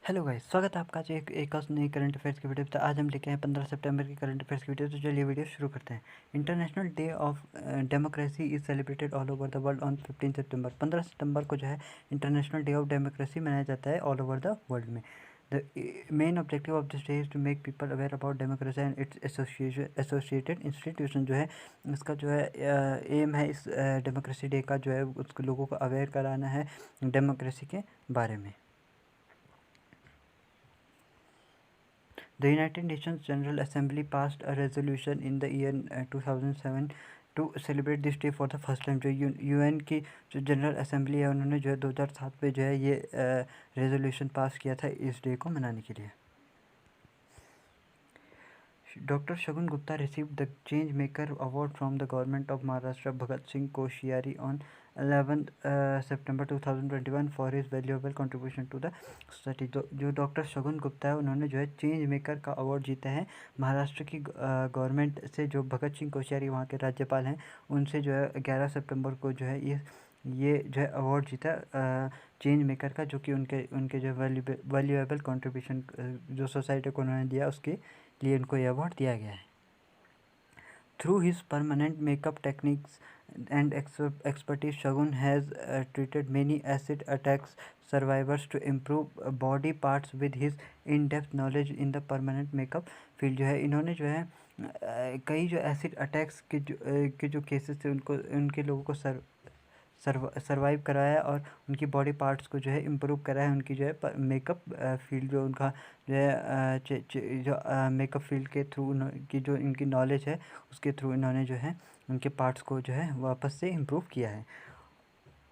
Hello guys, स्वागत है आपका आज एक और नई करंट अफेयर्स की वीडियो। तो आज हम लेके आए 15 सितंबर की करंट अफेयर्स की वीडियो। तो चलिए वीडियो शुरू करते हैं। International day of democracy is celebrated all over the world on 15 सितंबर। 15 सितंबर को जो है इंटरनेशनल डे ऑफ डेमोक्रेसी मनाया जाता है ऑल ओवर द वर्ल्ड में। The main objective of this day is to make people aware about democracy and its associated institution. जो है इसका जो है एम है इस डेमोक्रेसी डे का, जो है उसको लोगों को अवेयर कराना है डेमोक्रेसी के बारे में। The United Nations General Assembly passed a resolution in the year 2007 to celebrate this day for the first time। जो यूएन की जो जनरल असेंबली है उन्होंने जो है 2007 में जो है ये रेजोल्यूशन पास किया था इस डे को मनाने के लिए। Dr. Shagun Gupta received the Change Maker Award from the Government of Maharashtra Bhagat Singh Koshyari on 11th September 2021 for his valuable contribution to the society। जो डॉक्टर शगुन गुप्ता है उन्होंने जो है चेंज मेकर का अवार्ड जीता है महाराष्ट्र की गवर्नमेंट से। जो भगत सिंह कोश्यारी वहाँ के राज्यपाल हैं, उनसे जो है 11 सितंबर को जो है ये जो है अवार्ड जीता चेंज मेकर का, जो कि उनके जो वैल्यूएबल कंट्रीब्यूशन जो सोसाइटी को उन्होंने दिया उसके लिए उनको ये अवार्ड दिया गया है। Through his permanent makeup techniques and expertise, Shagun has treated many acid attacks survivors to improve body parts with his in-depth knowledge in the permanent makeup field। जो है इन्होंने जो है कई जो एसिड अटैक्स के जो केसेस थे उनके लोगों को सर्वाइव कराया और उनकी बॉडी पार्ट्स को जो है इम्प्रूव कराया। उनकी जो है मेकअप फील्ड जो उनका जो है जो मेकअप फील्ड के थ्रू की जो इनकी नॉलेज है उसके थ्रू इन्होंने जो है उनके पार्ट्स को जो है वापस से इम्प्रूव किया है।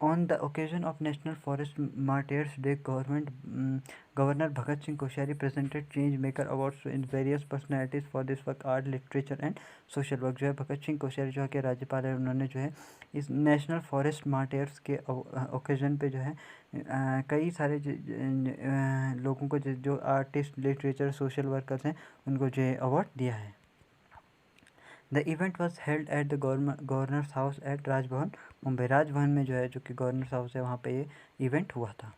On the occasion of National Forest Martyrs Day, Governor Bhagat Singh Koshyari presented Change Maker Awards to various personalities for this work, art, literature and social work। जो है भगत सिंह कोश्यारी जो है के राज्यपाल है, उन्होंने जो है इस नेशनल फॉरेस्ट मार्टियर्स के ओकेजन पे जो है कई सारे लोगों को जो आर्टिस्ट, लिटरेचर, सोशल वर्कर्स हैं उनको जो है अवार्ड दिया है। The event was held at the governor's house at Raj Bhavan Mumbai. Raj Bhavan में जो है जो कि गवर्नर्स हाउस है वहाँ पे ये इवेंट हुआ था।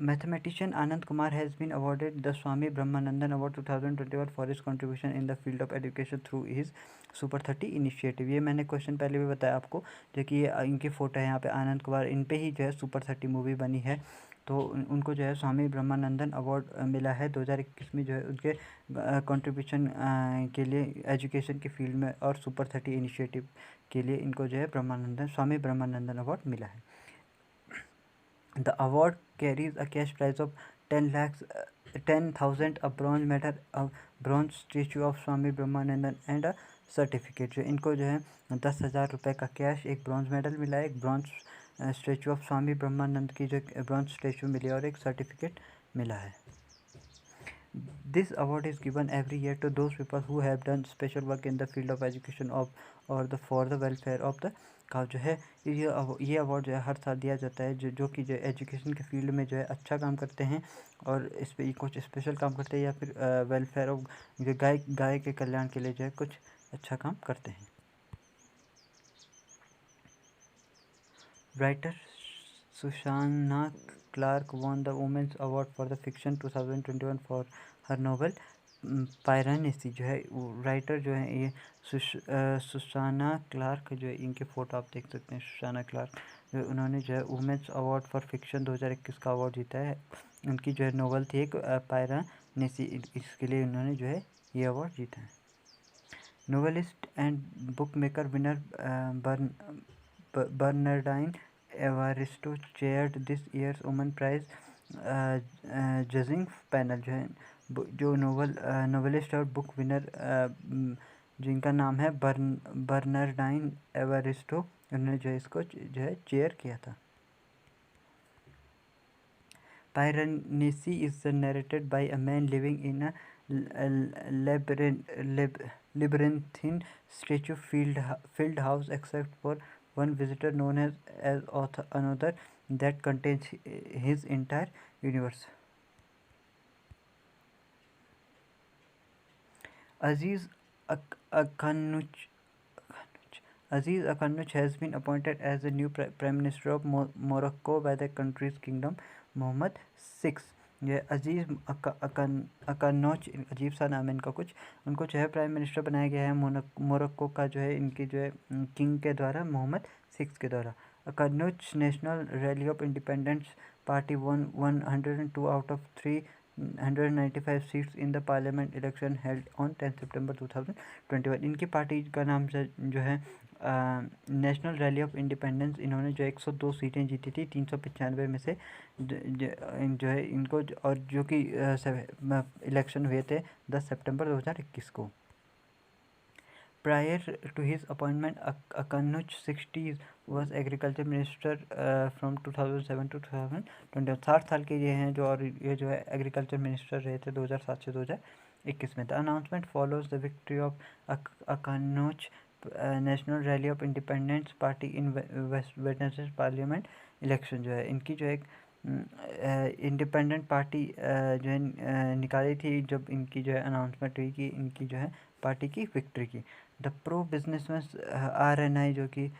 Mathematician Anand Kumar has been awarded the Swami Brahmanandan award 2021 for his contribution in the field of education through his super 30 initiative. ये मैंने क्वेश्चन पहले भी बताया आपको, जो कि ये इनकी फ़ोटो है यहाँ पे आनंद कुमार, इन पे ही जो है सुपर 30 मूवी बनी है। तो उनको जो है स्वामी ब्रह्मानंदन अवार्ड मिला है 2021 में, जो है उनके कंट्रीब्यूशन के लिए एजुकेशन के फील्ड में और सुपर 30 इनिशिएटिव के लिए इनको जो है स्वामी ब्रह्मानंदन अवार्ड मिला है। The award carries a cash prize of 10,000, a bronze medal, a bronze statue of Swami Brahmanandan and a certificate. जो इनको जो है 10,000 रुपये का कैश, एक ब्रॉन्ज मेडल मिला है, एक ब्रॉन्ज स्टेचू ऑफ स्वामी ब्रह्मानंद की जो ब्रॉन्ज स्टेचू मिली और एक सर्टिफिकेट मिला है। This award is given every year to those people who have done special work in the field of education or for the welfare of the cow। जो है ये award जो है हर साल दिया जाता है जो कि जो एजुकेशन के फील्ड में जो है अच्छा काम करते हैं और इस पर कुछ स्पेशल काम करते हैं या फिर वेलफेयर ऑफ जो गाय के कल्याण के लिए जो है कुछ अच्छा काम करते हैं। Writer Susanna Clarke won the Women's Award for the Fiction 2021 for her novel पायरानेसी। जो है राइटर जो है ये सुशाना क्लार्क, जो है इनके फ़ोटो आप देख सकते हैं। सुशाना क्लार्क जो उन्होंने जो है वुमेंस अवार्ड फॉर फिक्शन 2021 का अवार्ड जीता है। उनकी जो है नोवेल थी एक पायरानेसी, इसके लिए उन्होंने जो है ये अवार्ड जीता है। Novelist and book maker winner Bernardine Evaristo chaired this years Women prize judging panel. जो है जो नोवेलिस्ट और बुक विनर जिनका नाम है बर्नार्डाइन एवारिस्टो, उन्होंने जो है इसको जो है चेयर किया था। Piranesi is narrated by a man living in a labyrinthine statue filled house except for one visitor known as another that contains his entire universe। Aziz Akhanuch has been appointed as the new Prime Minister of Morocco by the country's Kingdom Mohammed six, ये अजीज़ अकानोच, अजीब सा नाम है इनका कुछ, उनको जो है प्राइम मिनिस्टर बनाया गया है मोरक्को का जो है इनकी जो है किंग के द्वारा, मोहम्मद सिक्स के द्वारा। Akhannouch National Rally of Independence party won 102 out of 395 seats in the parliament election held on 10 September 2021। इनकी पार्टी का नाम जो है नेशनल रैली ऑफ इंडिपेंडेंस। इन्होंने जो 102 सीटें जीती थी 395 में से, जो है इनको और जो कि इलेक्शन हुए थे 10 सितंबर 2021 को। Prior to his appointment, Akanuch 60 was agriculture minister from 2007 to 2020। 60 साल के ये हैं जो, और ये जो है एग्रीकल्चर मिनिस्टर रहे थे 2007 से 2021 में। The announcement follows the victory of Akhannouch National Rally of Independence party in Wednesday parliament election. जो है इनकी जो एक इंडिपेंडेंट पार्टी जो है निकाली थी जब इनकी जो है अनाउंसमेंट हुई कि इनकी जो है पार्टी की विक्ट्री की। द प्रो बिजनेसमैन RNI जो कि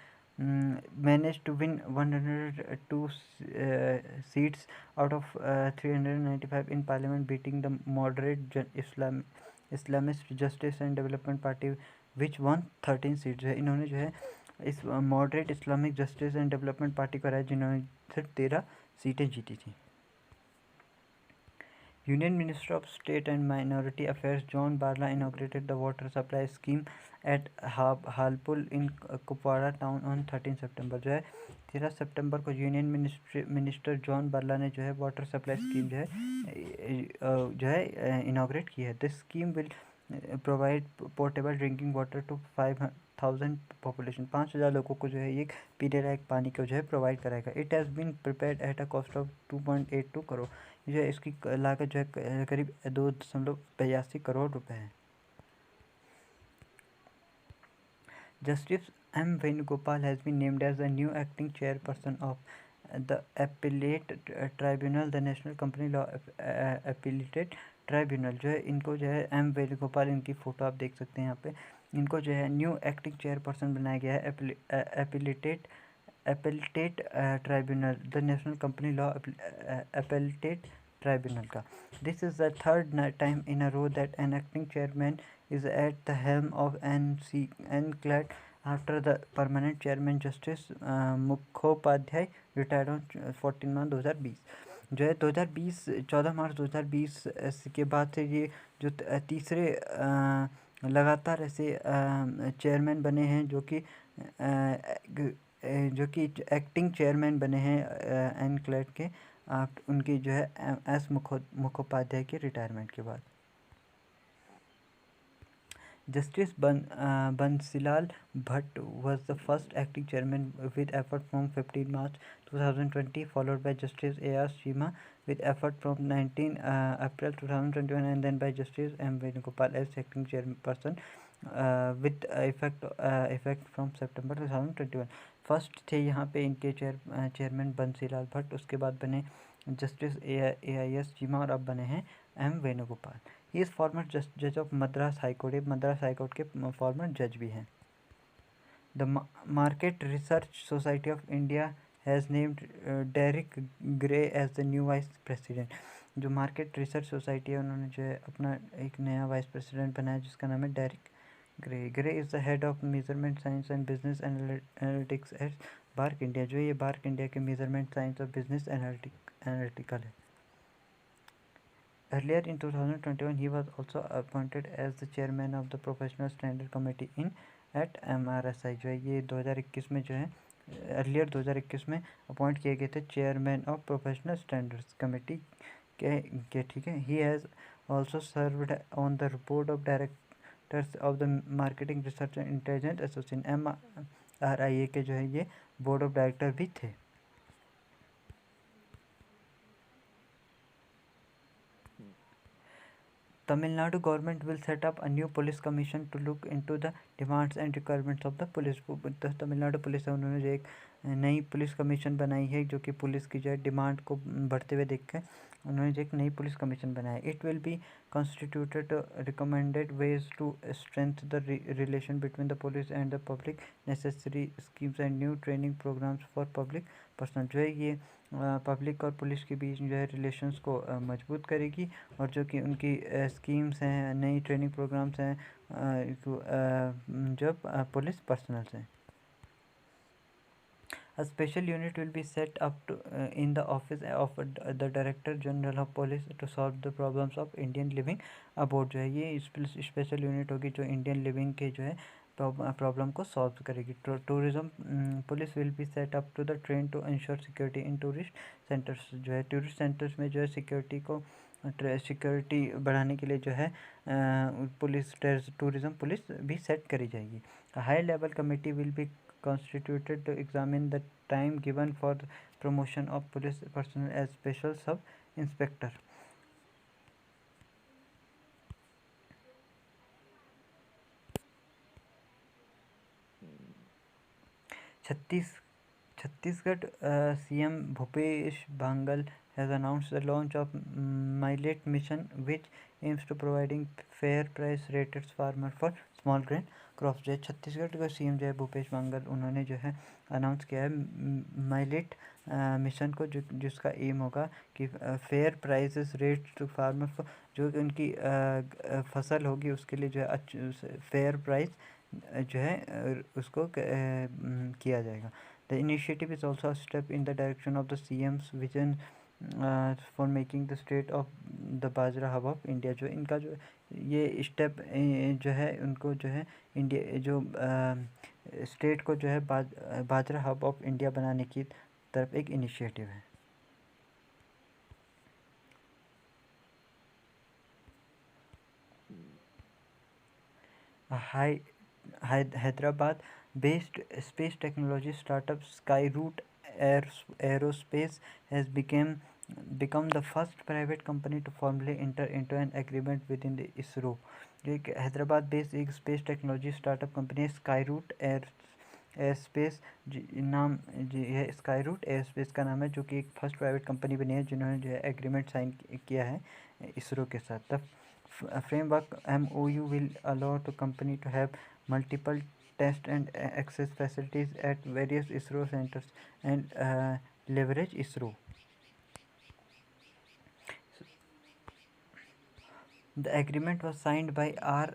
manage to win 102 seats out of 395 in parliament, beating the moderate Islamist Justice and Development Party which won 13 seats. है इन्होंने जो है इस moderate Islamic Justice and Development Party को हराया जिन्होंने सिर्फ 13 सीटें जीती थी। Union Minister of State and Minority Affairs John Barla inaugurated the water supply scheme at Halpul in Kupwara town on 13 सितंबर। जो है 13 सितंबर को यूनियन मिनिस्टर जॉन बार्ला ने जो है वाटर सप्लाई स्कीम जो है इनाग्रेट की है। This scheme will provide portable drinking water to 5,000 population. 5,000 लोगों को जो है ये पीने लायक पानी को जो है प्रोवाइड कराएगा। It has been prepared at a cost of 2.82 crore. जो है इसकी लागत जो है करीब 2.82 करोड़ रुपए है। Justice M. Venugopal has been named as the new acting chairperson of the Appellate Tribunal, the National Company Law Appellate Tribunal। जो है इनको जो है M. वेणुगोपाल, इनकी फ़ोटो आप देख सकते हैं यहाँ पे, इनको जो है न्यू एक्टिंग चेयरपर्सन बनाया गया है appellate tribunal, the National Company Law Appellate Tribunal का। This is the third time in a row that an acting chairman is at the helm of NCLAT after the permanent chairman Justice Mukhopadhyay retired on 14 मार्च 2020। जो है 2020 14 मार्च 2020 के बाद से ये जो तीसरे लगातार ऐसे चेयरमैन बने हैं जो कि एक्टिंग चेयरमैन बने हैं NCLAT के, उनकी जो है एस मुखोपाध्याय के रिटायरमेंट के बाद। Justice Bansilal Bhatt was the first acting chairman with effect from 15 March 2020, followed by Justice A.R. Shima with effect from 19 April 2021, and then by Justice M. Venugopal as acting chairperson with effect from September 2021। First थे यहाँ पे इनके chairman Bansilal Bhatt, उसके बाद बने justice AIS Cheema और अब बने हैं M. Venugopal. He is former जज ऑफ मद्रास हाईकोर्ट, ये मद्रास हाईकोर्ट के फॉर्मर जज भी हैं। The market research society of India has named Derek Grey as the new vice president. जो मार्केट रिसर्च सोसाइटी है उन्होंने जो है अपना एक नया वाइस प्रेसिडेंट बनाया जिसका नाम है Derek Grey. Grey is the head of measurement science and business analytics at BARC India. जो ये बार्क इंडिया के मेजरमेंट साइंस और बिजनेस एनालिटिकल है। Earlier in 2021, he was also appointed as the chairman of the Professional Standard Committee at MRSI। जो है ये 2021 में जो है अर्लियर 2021 में अपॉइंट किए गए थे chairman of professional standards committee के ठीक है। He has also served on the board of directors of the marketing research and intelligence association MRIA के जो है ये बोर्ड ऑफ डायरेक्टर भी थे। Tamil Nadu government will set up a new police commission to look into the demands and requirements of the police। तो Tamil Nadu police है उन्होंने जो एक नई पुलिस कमीशन बनाई है जो कि पुलिस की जो है डिमांड को बढ़ते हुए देख कर उन्होंने जो एक नई पुलिस कमीशन बनाया। It will be constituted recommended ways to strength the relation between the police and the public, necessary schemes and new training programmes for public personal. जो है ये पब्लिक और पुलिस के बीच जो है रिलेशंस को मजबूत करेगी, और जो कि उनकी स्कीम्स हैं, नई ट्रेनिंग प्रोग्राम्स हैं, जो पुलिस पर्सनल्स हैं. A special unit will be set up in the office of the Director General of Police to solve the problems of Indian living abroad. जो है ये स्पेशल यूनिट होगी जो इंडियन लिविंग के जो है प्रॉब्लम को सॉल्व करेगी. Tourism police will be set up to the train to ensure security in tourist centres. जो है टूरिस्ट सेंटर्स में जो है सिक्योरिटी बढ़ाने के लिए जो है पुलिस टूरिज्म पुलिस भी सेट करी जाएगी. High level committee will be constituted to examine the time given for the promotion of police personnel as special sub inspector. Chhattisgarh CM Bhupesh Bangal has announced the launch of Millet Mission, which aims to providing fair price rated farmer for small grain crops. जो है छत्तीसगढ़ का CM जो है भूपेश बांगल, उन्होंने जो है announce किया है माइलेट मिशन को, जिसका एम होगा कि fair prices rate to farmer, जो कि उनकी फसल होगी उसके लिए जो है फेयर प्राइस जो है उसको किया जाएगा. The initiative is also step in the direction of the CM's vision for making the state of the bajra hub of India. जो इनका जो ये स्टेप जो है उनको जो है इंडिया जो स्टेट को जो है बाजरा हब ऑफ इंडिया बनाने की तरफ एक इनिशिएटिव है. Hyderabad based space technology startup Skyroot Aerospace has become the first private company to formally enter into an agreement within the ISRO. जो एक हैदराबाद बेस्ड एक स्पेस टेक्नोलॉजी स्टार्टअप कंपनी है Skyroot aerospace नाम, जी है स्काईरूट एयरस्पेस का नाम है, जो कि एक फर्स्ट प्राइवेट कंपनी बनी है जिन्होंने जो है एग्रीमेंट साइन किया है इसरो के साथ. The framework MOU will allow the company to have multiple test and access facilities at various ISRO centers and leverage ISRO. The agreement was signed by R.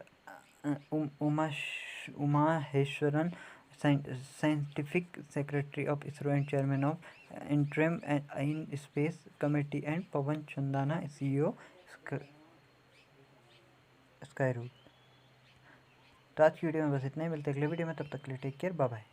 Umaheshwaran, Scientific Secretary of ISRO and Chairman of Interim and in Space Committee, and Pawan Chandana, CEO Skyroot. तो आज की video में बस इतना ही. मिलते हैं अगले video में, तब तक के लिए टेक केयर, बाय बाय.